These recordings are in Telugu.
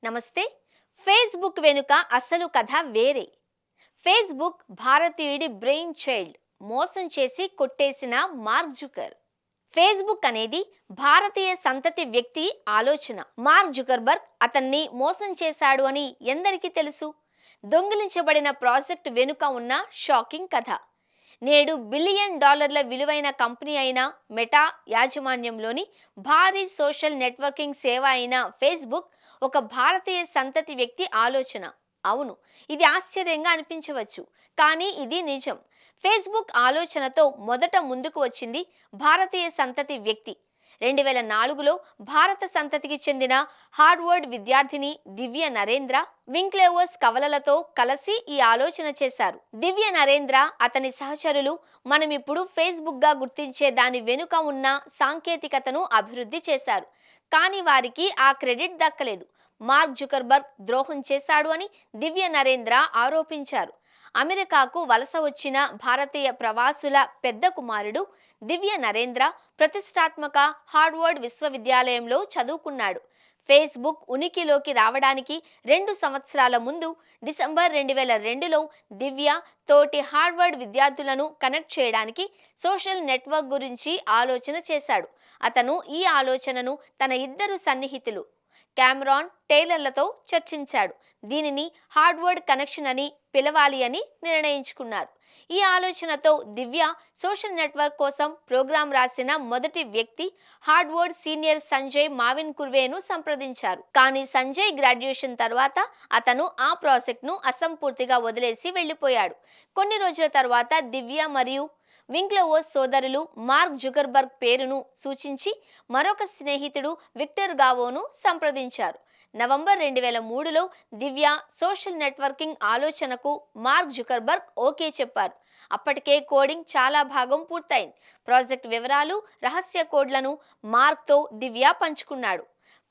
నమస్తే. ఫేస్‌బుక్ వెనుక అసలు కథ వేరే. ఫేస్‌బుక్ భారతీయుడి బ్రెయిన్ చైల్డ్. మోసం చేసి కొట్టేసిన మార్క్ జుకర్. ఫేస్‌బుక్ అనేది భారతీయ సంతతి వ్యక్తి ఆలోచన. మార్క్ జుకర్బర్గ్ అతన్ని మోసం చేశాడు అని ఎందరికీ తెలుసు? దొంగిలించబడిన ప్రాజెక్ట్ వెనుక ఉన్న షాకింగ్ కథ. నేడు బిలియన్ డాలర్ల విలువైన కంపెనీ అయిన మెటా యాజమాన్యంలోని భారీ సోషల్ నెట్వర్కింగ్ సేవ అయిన ఫేస్‌బుక్ ఒక భారతీయ సంతతి వ్యక్తి ఆలోచన. అవును, ఇది ఆశ్చర్యంగా అనిపించవచ్చు, కానీ ఇది నిజం. ఫేస్‌బుక్ ఆలోచనతో మొదట ముందుకు వచ్చింది భారతీయ సంతతి వ్యక్తి. 2004లో భారత సంతతికి చెందిన హార్వర్డ్ విద్యార్థిని దివ్య నరేంద్ర వింక్లెవోస్ కవలలతో కలిసి ఈ ఆలోచన చేశారు. దివ్య నరేంద్ర, అతని సహచరులు మనమిప్పుడు ఫేస్‌బుక్ గా గుర్తించే దాని వెనుక ఉన్న సాంకేతికతను అభివృద్ధి చేశారు. కానీ వారికి ఆ క్రెడిట్ దక్కలేదు. మార్క్ జుకర్బర్గ్ ద్రోహం చేశాడు అని దివ్య నరేంద్ర ఆరోపించారు. అమెరికాకు వలస వచ్చిన భారతీయ ప్రవాసుల పెద్ద కుమారుడు దివ్య నరేంద్ర ప్రతిష్టాత్మక హార్వర్డ్ విశ్వవిద్యాలయంలో చదువుకున్నాడు. ఫేస్‌బుక్ ఉనికిలోకి రావడానికి 2 సంవత్సరాల ముందు డిసెంబర్ 2002లో దివ్య తోటి హార్వర్డ్ విద్యార్థులను కనెక్ట్ చేయడానికి సోషల్ నెట్వర్క్ గురించి ఆలోచన చేశాడు. అతను ఈ ఆలోచనను తన ఇద్దరు సన్నిహితులు కామరాన్ టేలర్లతో చర్చించాడు. దీనిని హార్వర్డ్ కనెక్షన్ అని పిలవాలి అని నిర్ణయించుకున్నారు. ఈ ఆలోచనతో దివ్య సోషల్ నెట్వర్క్ కోసం ప్రోగ్రాం రాసిన మొదటి వ్యక్తి హార్వర్డ్ సీనియర్ సంజయ్ మావిన్ కుర్వేను సంప్రదించారు. కానీ సంజయ్ గ్రాడ్యుయేషన్ తర్వాత అతను ఆ ప్రాజెక్ట్ను అసంపూర్తిగా వదిలేసి వెళ్లిపోయాడు. కొన్ని రోజుల తర్వాత దివ్య మరియు వింక్లెవోస్ సోదరులు మార్క్ జుకర్బర్గ్ పేరును సూచించి మరొక స్నేహితుడు విక్టర్ గావోను సంప్రదించారు. నవంబర్ 2003లో దివ్య సోషల్ నెట్వర్కింగ్ ఆలోచనకు మార్క్ జుకర్బర్గ్ ఓకే చెప్పారు. అప్పటికే కోడింగ్ చాలా భాగం పూర్తయింది. ప్రాజెక్ట్ వివరాలు, రహస్య కోడ్లను మార్క్తో దివ్య పంచుకున్నాడు.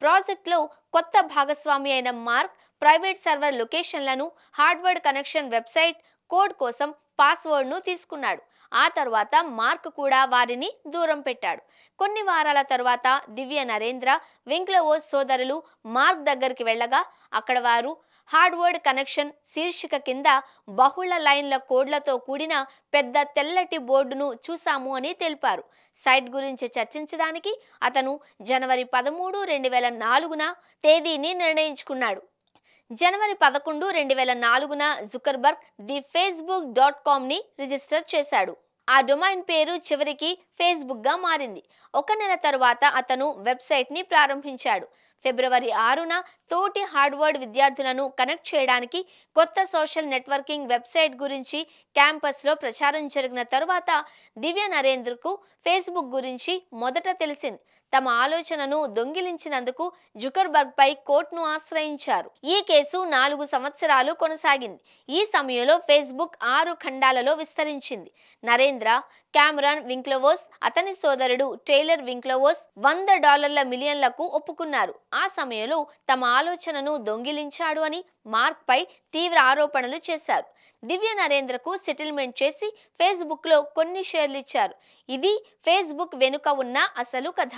ప్రాజెక్ట్లో కొత్త భాగస్వామి అయిన మార్క్ ప్రైవేట్ సర్వర్ లొకేషన్లను, హార్వర్డ్ కనెక్షన్ వెబ్సైట్ కోడ్ కోసం పాస్వర్డ్ను తీసుకున్నాడు. ఆ తర్వాత మార్క్ కూడా వారిని దూరం పెట్టాడు. కొన్ని వారాల తర్వాత దివ్య నరేంద్ర, వింక్లెవోస్ సోదరులు మార్క్ దగ్గరికి వెళ్ళగా అక్కడ వారు హార్వర్డ్ కనెక్షన్ శీర్షిక కింద బహుళ లైన్ల కోడ్లతో కూడిన పెద్ద తెల్లటి బోర్డును చూసాము అని తెలిపారు. సైట్ గురించి చర్చించడానికి అతను జనవరి 13, 2004న తేదీని నిర్ణయించుకున్నాడు. జనవరి 11, 2004న జుకర్బర్గ్ ది facebook.comని రిజిస్టర్ చేశాడు. ఆ డొమైన్ పేరు చివరికి ఫేస్‌బుక్గా మారింది. ఒక నెల తర్వాత అతను వెబ్సైట్ని ప్రారంభించాడు. ఫిబ్రవరి 6న తోటి హార్వర్డ్ విద్యార్థులను కనెక్ట్ చేయడానికి కొత్త సోషల్ నెట్వర్కింగ్ వెబ్సైట్ గురించి క్యాంపస్లో ప్రచారం జరిగిన తరువాత దివ్య నరేంద్రకు ఫేస్‌బుక్ గురించి మొదట తెలిసింది. తమ ఆలోచనను దొంగిలించినందుకు జుకర్బర్గ్పై కోర్టును ఆశ్రయించారు. ఈ కేసు 4 సంవత్సరాలు కొనసాగింది. ఈ సమయంలో ఫేస్‌బుక్ 6 ఖండాలలో విస్తరించింది. నరేంద్ర, కామరాన్ వింక్లెవోస్, అతని సోదరుడు టేలర్ వింక్లెవోస్ $100 మిలియన్లకు ఒప్పుకున్నారు. ఆ సమయంలో తమ ఆలోచనను దొంగిలించాడు అని మార్క్పై తీవ్ర ఆరోపణలు చేశారు. దివ్య నరేంద్రకు సెటిల్మెంట్ చేసి ఫేస్‌బుక్లో కొన్ని షేర్లు ఇచ్చారు. ఇది ఫేస్‌బుక్ వెనుక ఉన్న అసలు కథ.